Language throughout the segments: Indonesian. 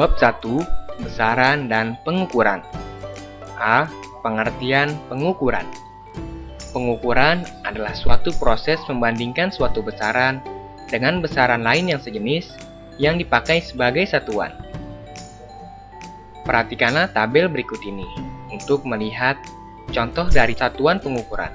Bab 1. Besaran dan pengukuran. A. Pengertian pengukuran. Pengukuran adalah suatu proses membandingkan suatu besaran dengan besaran lain yang sejenis yang dipakai sebagai satuan. Perhatikanlah tabel berikut ini untuk melihat contoh dari satuan pengukuran.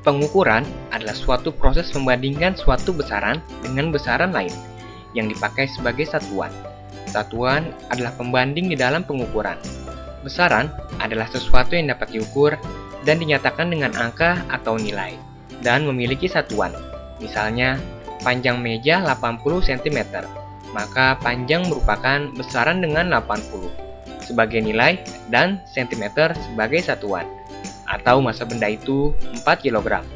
Pengukuran adalah suatu proses membandingkan suatu besaran dengan besaran lain yang dipakai sebagai satuan. Satuan adalah pembanding di dalam pengukuran. Besaran adalah sesuatu yang dapat diukur dan dinyatakan dengan angka atau nilai dan memiliki satuan. Misalnya, panjang meja 80 cm, maka panjang merupakan besaran dengan 80 sebagai nilai dan cm sebagai satuan. Atau massa benda itu 4 kg,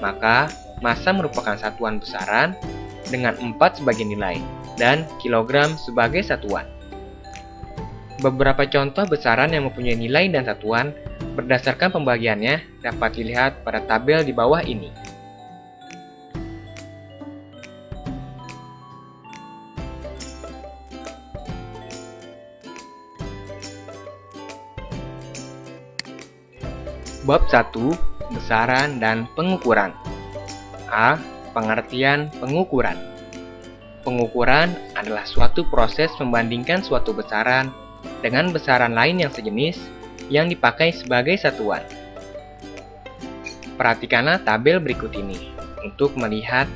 maka massa merupakan satuan besaran dengan 4 sebagai nilai dan kilogram sebagai satuan. Beberapa contoh besaran yang mempunyai nilai dan satuan berdasarkan pembagiannya dapat dilihat pada tabel di bawah ini. Bab 1. Besaran dan pengukuran. A. Pengertian pengukuran. Pengukuran adalah suatu proses membandingkan suatu besaran dengan besaran lain yang sejenis yang dipakai sebagai satuan. Perhatikanlah tabel berikut ini untuk melihat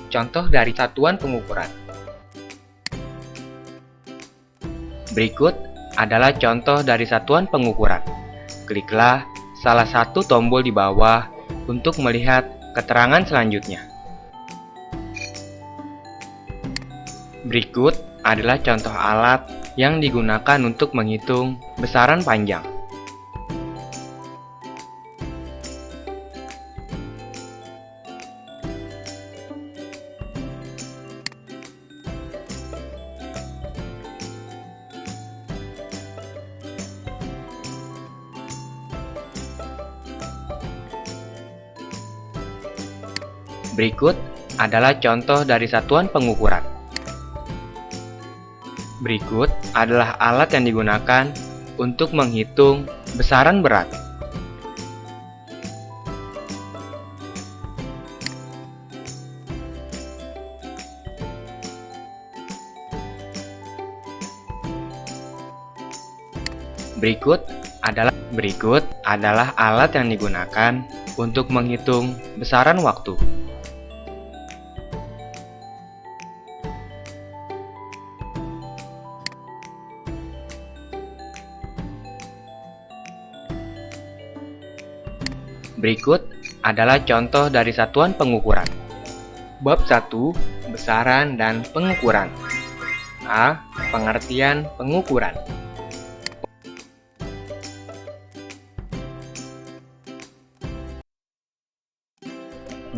contoh dari satuan pengukuran. Berikut adalah contoh dari satuan pengukuran. Kliklah salah satu tombol di bawah untuk melihat keterangan selanjutnya. Berikut adalah contoh alat yang digunakan untuk menghitung besaran panjang. Berikut adalah contoh dari satuan pengukuran. Berikut adalah alat yang digunakan untuk menghitung besaran berat. Berikut adalah alat yang digunakan untuk menghitung besaran waktu. Berikut adalah contoh dari satuan pengukuran. Bab 1. Besaran dan pengukuran. A. Pengertian pengukuran.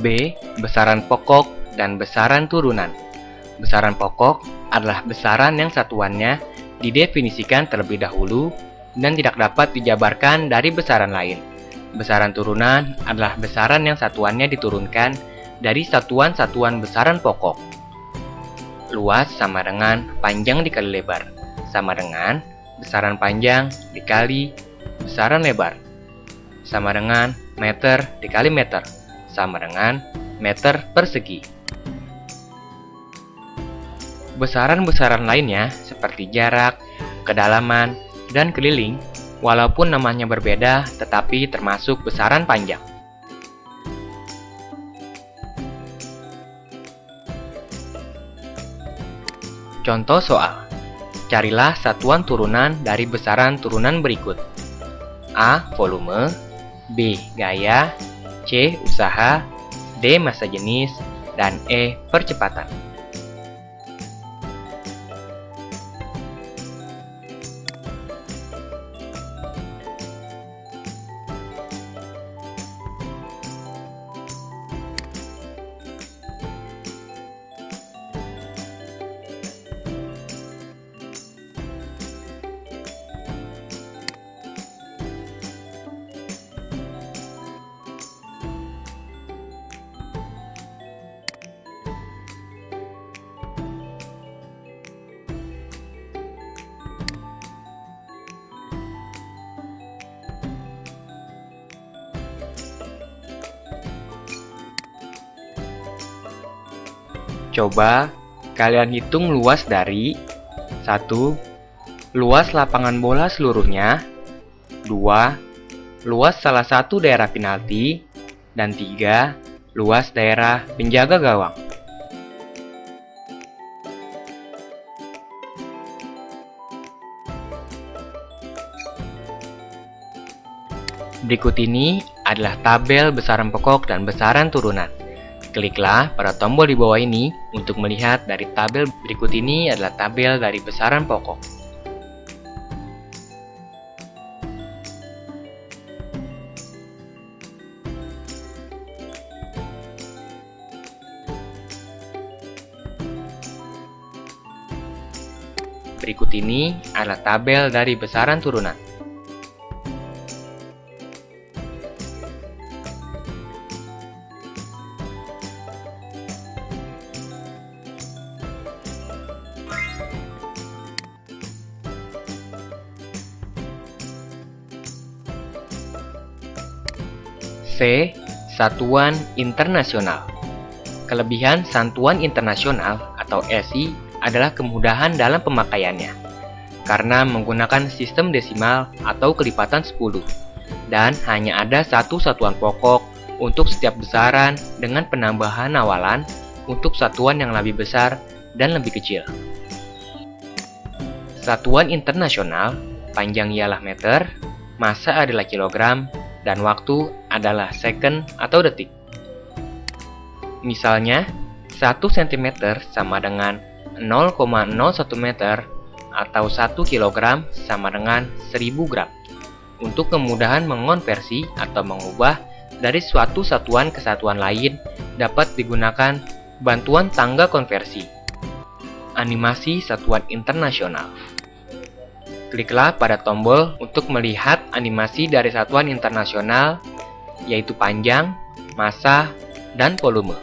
B. Besaran pokok dan besaran turunan. Besaran pokok adalah besaran yang satuannya didefinisikan terlebih dahulu dan tidak dapat dijabarkan dari besaran lain. Besaran turunan adalah besaran yang satuannya diturunkan dari satuan-satuan besaran pokok. Luas sama dengan panjang dikali lebar, sama dengan besaran panjang dikali besaran lebar, sama dengan meter dikali meter, sama dengan meter persegi. Besaran-besaran lainnya seperti jarak, kedalaman, dan keliling walaupun namanya berbeda, tetapi termasuk besaran panjang. Contoh soal. Carilah satuan turunan dari besaran turunan berikut. A. Volume, B. Gaya, C. Usaha, D. Massa jenis, dan E. Percepatan. Coba kalian hitung luas dari 1. Luas lapangan bola seluruhnya, 2. Luas salah satu daerah penalti, dan 3. Luas daerah penjaga gawang. Berikut ini adalah tabel besaran pokok dan besaran turunan. Kliklah pada tombol di bawah ini untuk melihat dari tabel. Berikut ini adalah tabel dari besaran pokok. Berikut ini adalah tabel dari besaran turunan. C. Satuan internasional. Kelebihan satuan internasional atau SI adalah kemudahan dalam pemakaiannya, karena menggunakan sistem desimal atau kelipatan 10, dan hanya ada satu satuan pokok untuk setiap besaran dengan penambahan awalan untuk satuan yang lebih besar dan lebih kecil. Satuan internasional, panjang ialah meter, massa adalah kilogram, dan waktu adalah second atau detik. Misalnya, 1 cm sama dengan 0,01 meter atau 1 kg sama dengan 1000 gram. Untuk kemudahan mengonversi atau mengubah dari suatu satuan ke satuan lain dapat digunakan bantuan tangga konversi. Animasi satuan internasional. Kliklah pada tombol untuk melihat animasi dari satuan internasional, yaitu panjang, massa, dan volume.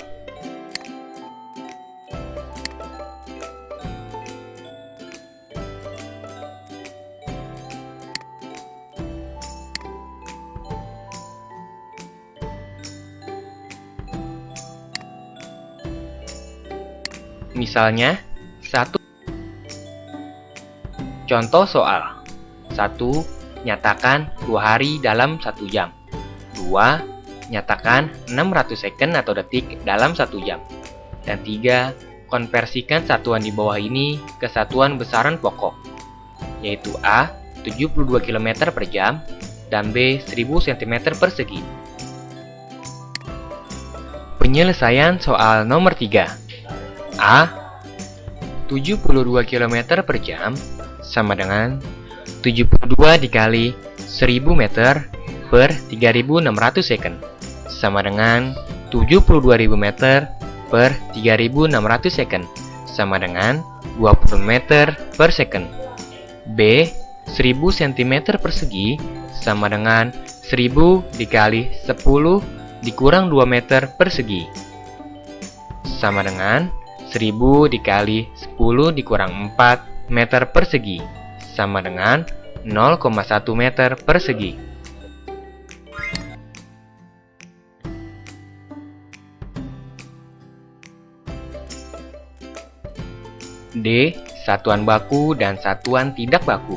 Misalnya, 1. Contoh soal. 1. Nyatakan 2 hari dalam 1 jam. 2. Nyatakan 600 second atau detik dalam 1 jam. Dan 3. Konversikan satuan di bawah ini ke satuan besaran pokok, yaitu A. 72 km per jam dan B. 1000 cm persegi. Penyelesaian soal nomor 3. A. 72 km per jam sama dengan 72 dikali 1000 meter per 3600 second sama dengan 72.000 meter per 3600 second sama dengan 20 meter per second. B. 1000 cm persegi sama dengan 1000 dikali 10 dikurang 2 meter persegi sama dengan 1000 dikali 10 dikurang 4 meter persegi sama dengan 0,1 meter persegi. D. Satuan baku dan satuan tidak baku.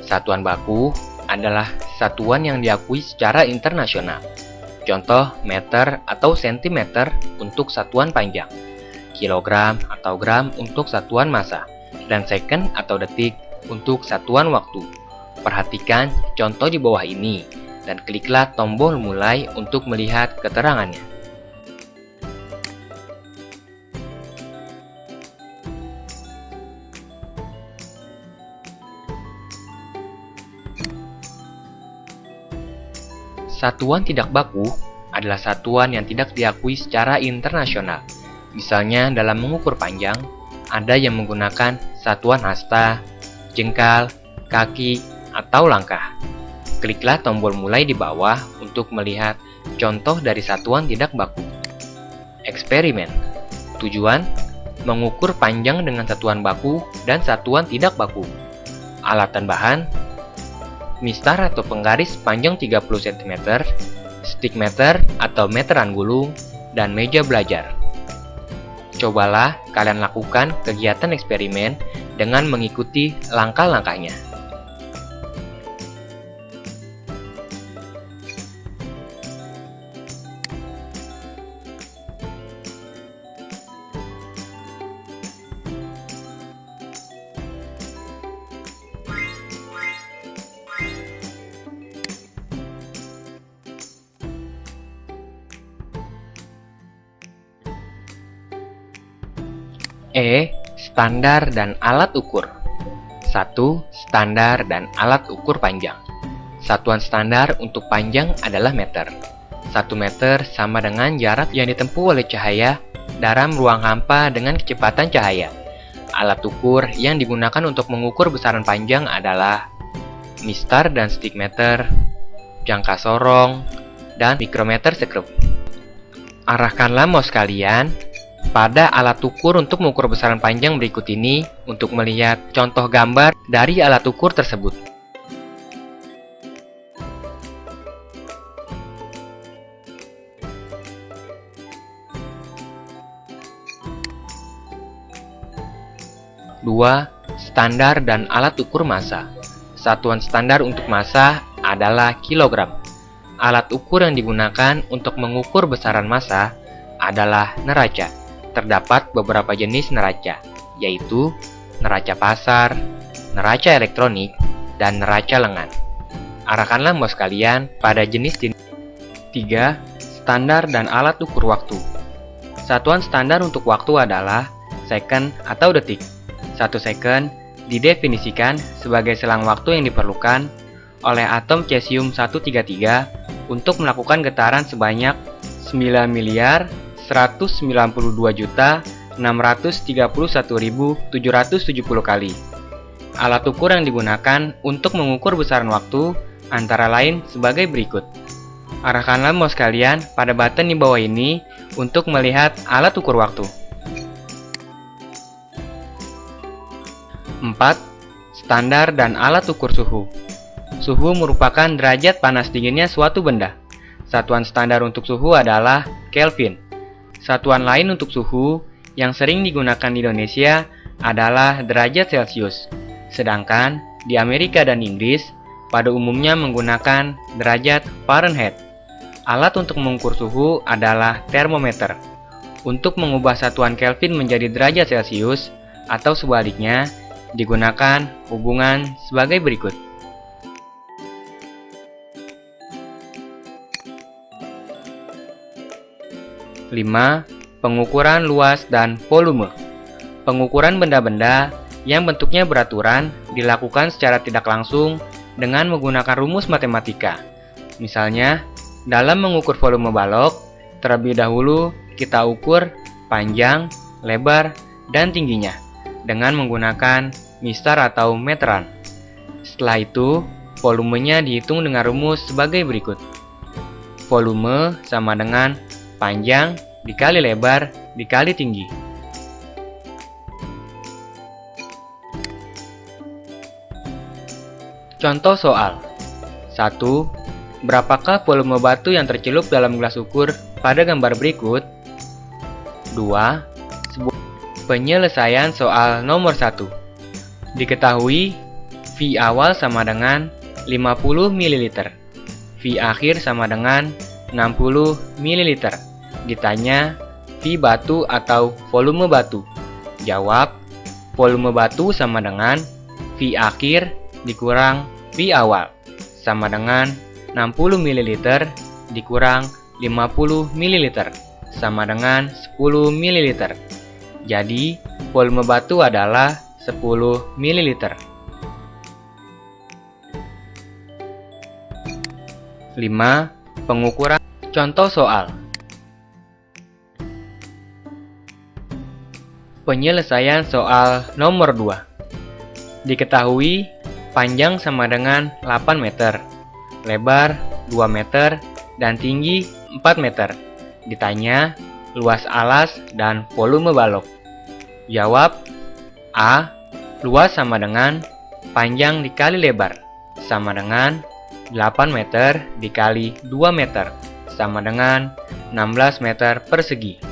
Satuan baku adalah satuan yang diakui secara internasional. Contoh meter atau sentimeter untuk satuan panjang, kilogram atau gram untuk satuan massa, dan second atau detik untuk satuan waktu. Perhatikan contoh di bawah ini, dan kliklah tombol mulai untuk melihat keterangannya. Satuan tidak baku adalah satuan yang tidak diakui secara internasional. Misalnya dalam mengukur panjang, ada yang menggunakan satuan hasta, jengkal, kaki, atau langkah. Kliklah tombol mulai di bawah untuk melihat contoh dari satuan tidak baku. Eksperimen. Tujuan: mengukur panjang dengan satuan baku dan satuan tidak baku. Alat dan bahan: mistar atau penggaris panjang 30 cm, stick meter atau meteran gulung, dan meja belajar. Cobalah kalian lakukan kegiatan eksperimen dengan mengikuti langkah-langkahnya. Standar dan alat ukur. 1. Standar dan alat ukur panjang. Satuan standar untuk panjang adalah meter. 1 meter sama dengan jarak yang ditempuh oleh cahaya dalam ruang hampa dengan kecepatan cahaya. Alat ukur yang digunakan untuk mengukur besaran panjang adalah mistar dan stigmeter, jangka sorong, dan mikrometer sekrup. Arahkanlah mouse kalian pada alat ukur untuk mengukur besaran panjang berikut ini untuk melihat contoh gambar dari alat ukur tersebut. Dua, standar dan alat ukur massa. Satuan standar untuk massa adalah kilogram. Alat ukur yang digunakan untuk mengukur besaran massa adalah neraca. Terdapat beberapa jenis neraca, yaitu neraca pasar, neraca elektronik, dan neraca lengan. Arahkanlah mouse kalian pada jenis-jenis. 3. Standar dan alat ukur waktu. Satuan standar untuk waktu adalah second atau detik. 1 second didefinisikan sebagai selang waktu yang diperlukan oleh atom cesium-133 untuk melakukan getaran sebanyak 9.192.631.770 kali. Alat ukur yang digunakan untuk mengukur besaran waktu antara lain sebagai berikut. Arahkanlah mouse kalian pada button di bawah ini untuk melihat alat ukur waktu. 4. Standar dan alat ukur suhu. Suhu merupakan derajat panas dinginnya suatu benda. Satuan standar untuk suhu adalah Kelvin. Satuan lain untuk suhu yang sering digunakan di Indonesia adalah derajat Celcius. Sedangkan di Amerika dan Inggris pada umumnya menggunakan derajat Fahrenheit. Alat untuk mengukur suhu adalah termometer. Untuk mengubah satuan Kelvin menjadi derajat Celcius atau sebaliknya, digunakan hubungan sebagai berikut. 5. Pengukuran luas dan volume. Pengukuran benda-benda yang bentuknya beraturan dilakukan secara tidak langsung dengan menggunakan rumus matematika. Misalnya, dalam mengukur volume balok, terlebih dahulu kita ukur panjang, lebar, dan tingginya dengan menggunakan mistar atau meteran. Setelah itu, volumenya dihitung dengan rumus sebagai berikut. Volume sama dengan panjang dikali lebar dikali tinggi. Contoh soal. 1. Berapakah volume batu yang tercelup dalam gelas ukur pada gambar berikut? 2. Penyelesaian soal nomor 1. Diketahui V awal sama dengan 50 ml. V akhir sama dengan 60 ml. Ditanya V batu atau volume batu. Jawab, volume batu sama dengan V akhir dikurang V awal sama dengan 60 ml dikurang 50 ml sama dengan 10 ml. Jadi, volume batu adalah 10 ml. 5. Pengukuran. Contoh soal. Penyelesaian soal nomor 2. Diketahui panjang sama dengan 8 meter, lebar 2 meter, dan tinggi 4 meter. Ditanya luas alas dan volume balok. Jawab, A. Luas sama dengan panjang dikali lebar sama dengan 8 meter dikali 2 meter sama dengan 16 meter persegi.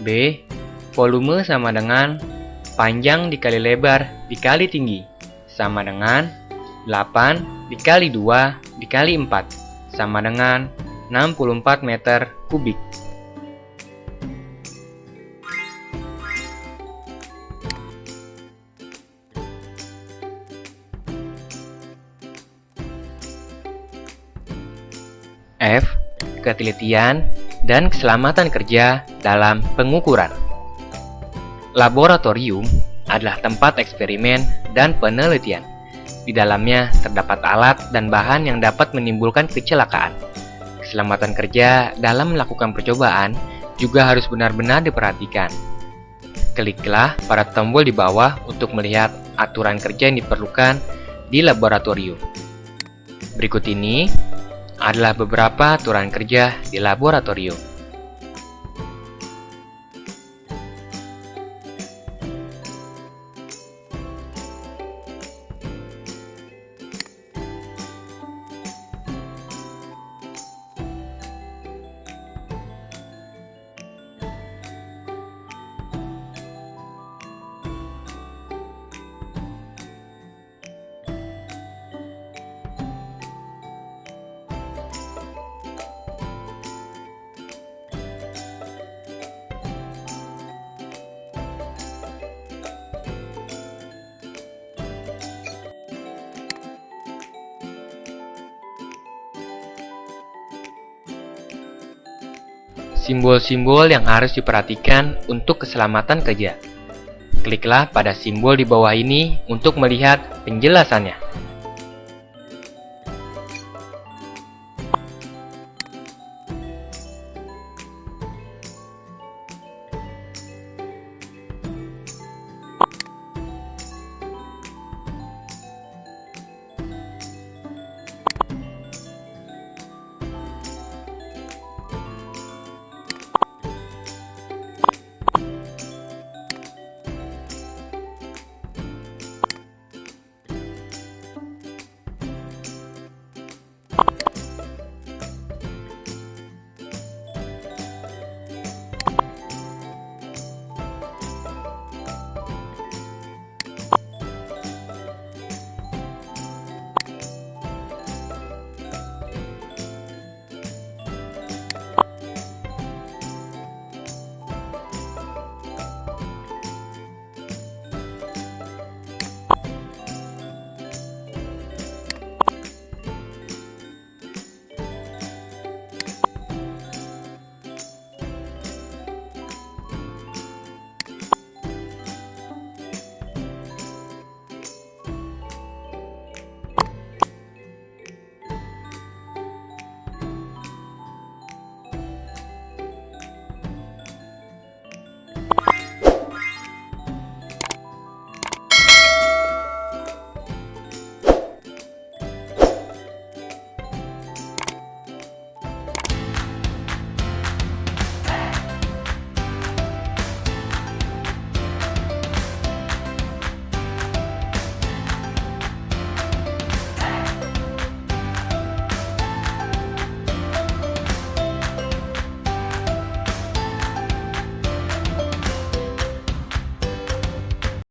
B. Volume sama dengan panjang dikali lebar dikali tinggi, sama dengan 8 dikali 2 dikali 4, sama dengan 64 meter kubik. F. Ketelitian dan keselamatan kerja dalam pengukuran. Laboratorium adalah tempat eksperimen dan penelitian. Di dalamnya terdapat alat dan bahan yang dapat menimbulkan kecelakaan. Keselamatan kerja dalam melakukan percobaan juga harus benar-benar diperhatikan. Kliklah pada tombol di bawah untuk melihat aturan kerja yang diperlukan di laboratorium. Berikut ini adalah beberapa aturan kerja di laboratorium. Simbol-simbol yang harus diperhatikan untuk keselamatan kerja. Kliklah pada simbol di bawah ini untuk melihat penjelasannya.